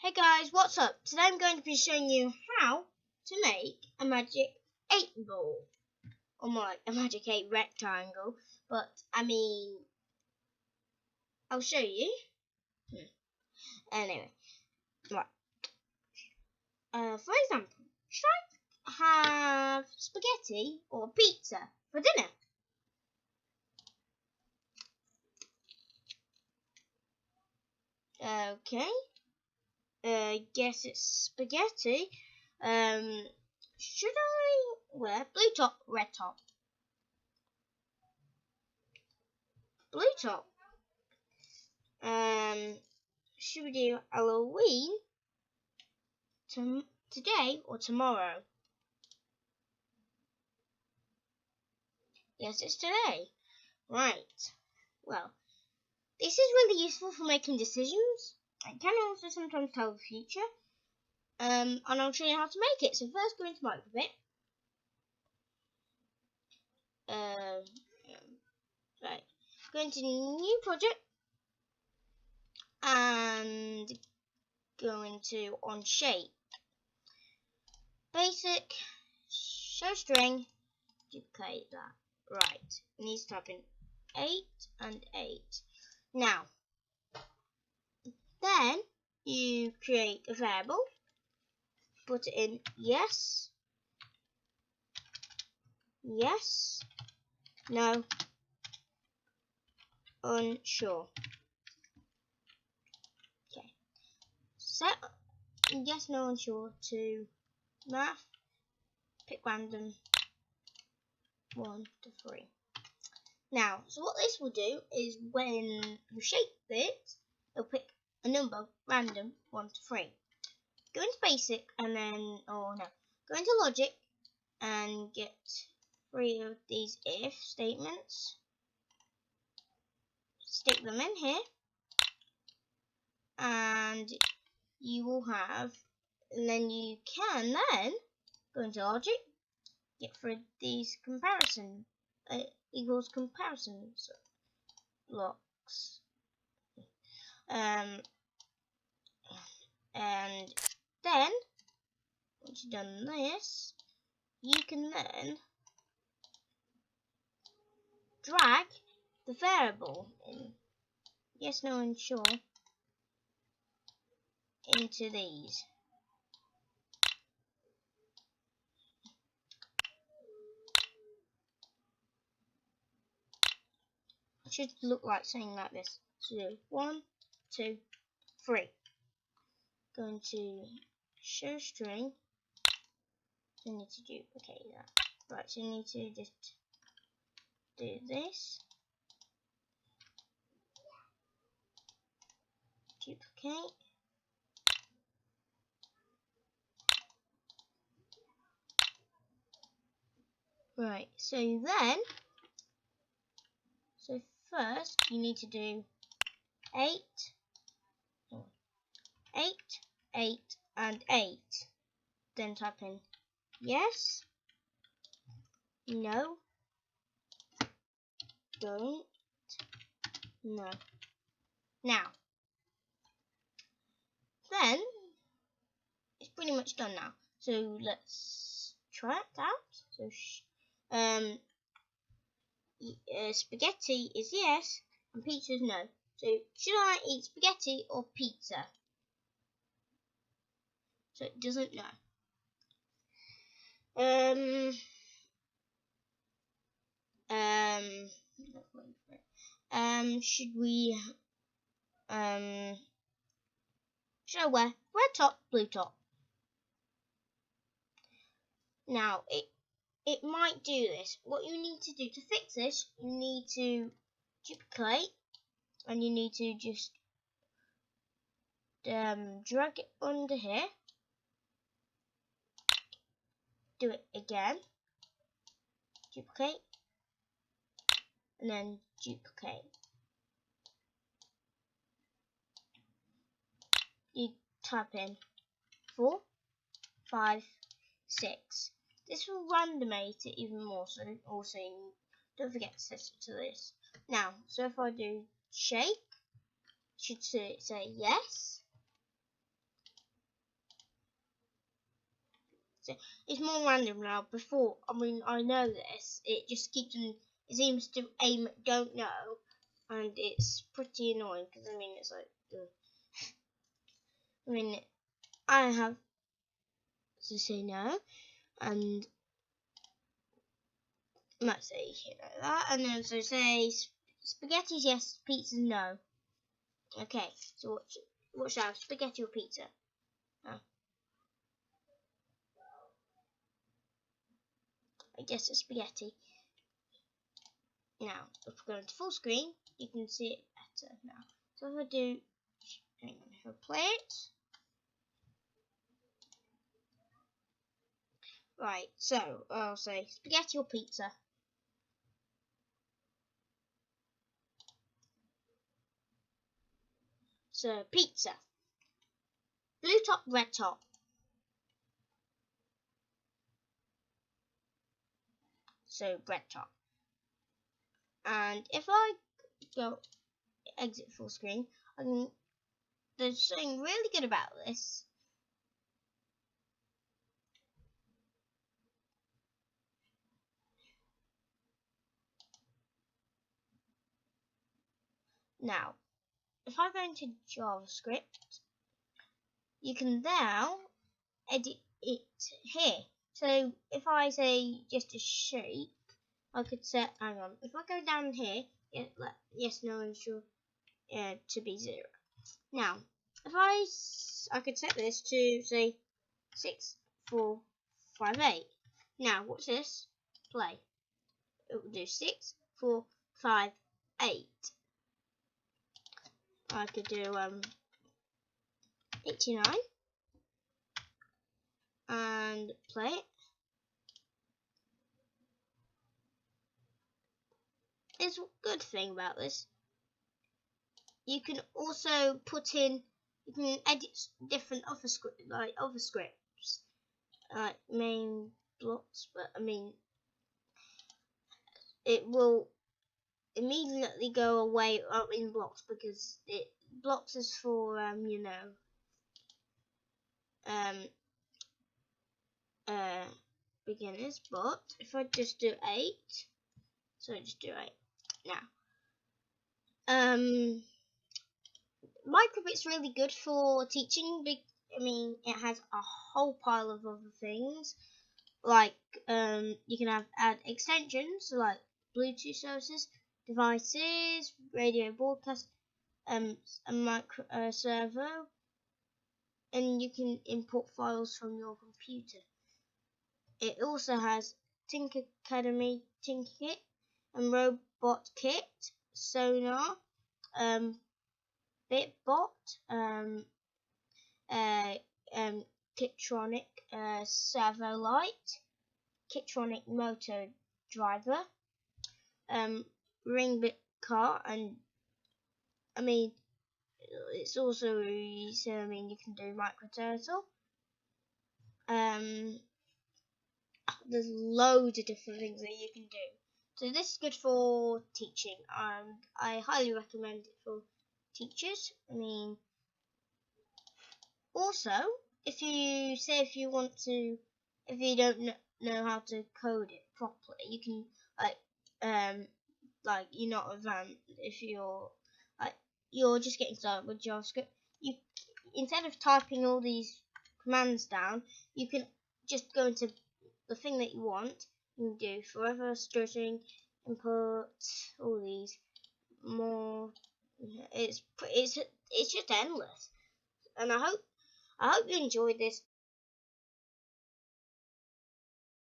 Hey guys, what's up? Today I'm going to be showing you how to make a magic 8 ball. Or more like a magic 8 rectangle. But, I'll show you. Anyway, right. For example, should I have spaghetti or pizza for dinner? Okay. Guess it's spaghetti. Should I wear blue top, red top? Blue top. Should we do Halloween today or tomorrow? Yes, it's today. Right. Well, this is really useful for making decisions. It can also sometimes tell the future. And I'll show you how to make it. So first, go into Microbit. Right. Go into New Project and go into On Shape. Basic. Show string. Duplicate that. Right. It needs to type in 8 and 8. Now, then you create a variable. Put it in yes, yes, no, unsure. Okay. Set yes, no, unsure to math. Pick random 1 to 3. Now, so what this will do is when you shape it, it'll pick a number random 1 to 3. Go into basic and then, go into logic and get 3 of these if statements. Stick them in here, and you will have, and then you can then go into logic, get 3 of these comparison equals comparison blocks, and then once you've done this, you can then drag the variable in yes, no, and sure into these. It should look like something like this. So 1, 2, 3. Go into show string. So you need to duplicate that. Right, so you need to just do this. Duplicate. Right, so first you need to do 8, 8, and 8. Then type in yes, no, don't, no. Now, then it's pretty much done now. So let's try it out. So spaghetti is yes and pizza is no. So should I eat spaghetti or pizza? So it doesn't know. Should I wear red top, blue top? Now it might do this. What you need to do to fix this, you need to duplicate, and you need to just drag it under here. Do it again. Duplicate, and then duplicate. You type in 4, 5, 6. This will randomate it even more, so also don't forget to set it to this. Now, so if I do shake, it should say yes, So it's more random now. Before, I mean, I know this. It just keeps on. It seems to aim at don't know, and it's pretty annoying because I mean it's like. I mean, I have to say no, and I might say that, and then so say spaghetti's yes, pizza's no. Okay, so what shall I have, spaghetti or pizza? Oh, I guess it's spaghetti. Now, if we go into full screen, you can see it better now. So if I do, hang on, if I play it. Right, so I'll say spaghetti or pizza. So pizza. Blue top, red top. So red top. And if I go exit full screen, there's something really good about this. Now, if I go into JavaScript, you can now edit it here. So if I say just a shape, I could set, hang on, if I go down here, yes, no, and sure, to be 0. Now, if I could set this to say 6, 4, 5, 8. Now, watch this. Play. It will do 6, 4, 5, 8. I could do 89 and play it. There's a good thing about this. You can also put in, you can edit different other scripts, like main blocks, but I mean, it will immediately go away in blocks because blocks is for beginners. But if I just do 8, so just do 8 now. Microbit's really good for teaching. I mean, it has a whole pile of other things, like you can add extensions like Bluetooth services, devices, radio broadcast, a micro server, and you can import files from your computer. It also has Tinker Academy, Tinkerkit, and Robot Kit, Sonar, Bitbot, Kitronic Servo Light, Kitronic Motor Driver, Ringbit Car, and I mean it's also so I mean you can do Micro Turtle. There's loads of different things that you can do. So this is good for teaching, and I highly recommend it for teachers. I mean, also, if you want to, if you don't know how to code it properly, you can like you're not advanced. If you're just getting started with JavaScript, you instead of typing all these commands down, you can just go into the thing that you want. You can do forever strutting, input, all these more. It's just endless, and I hope you enjoyed this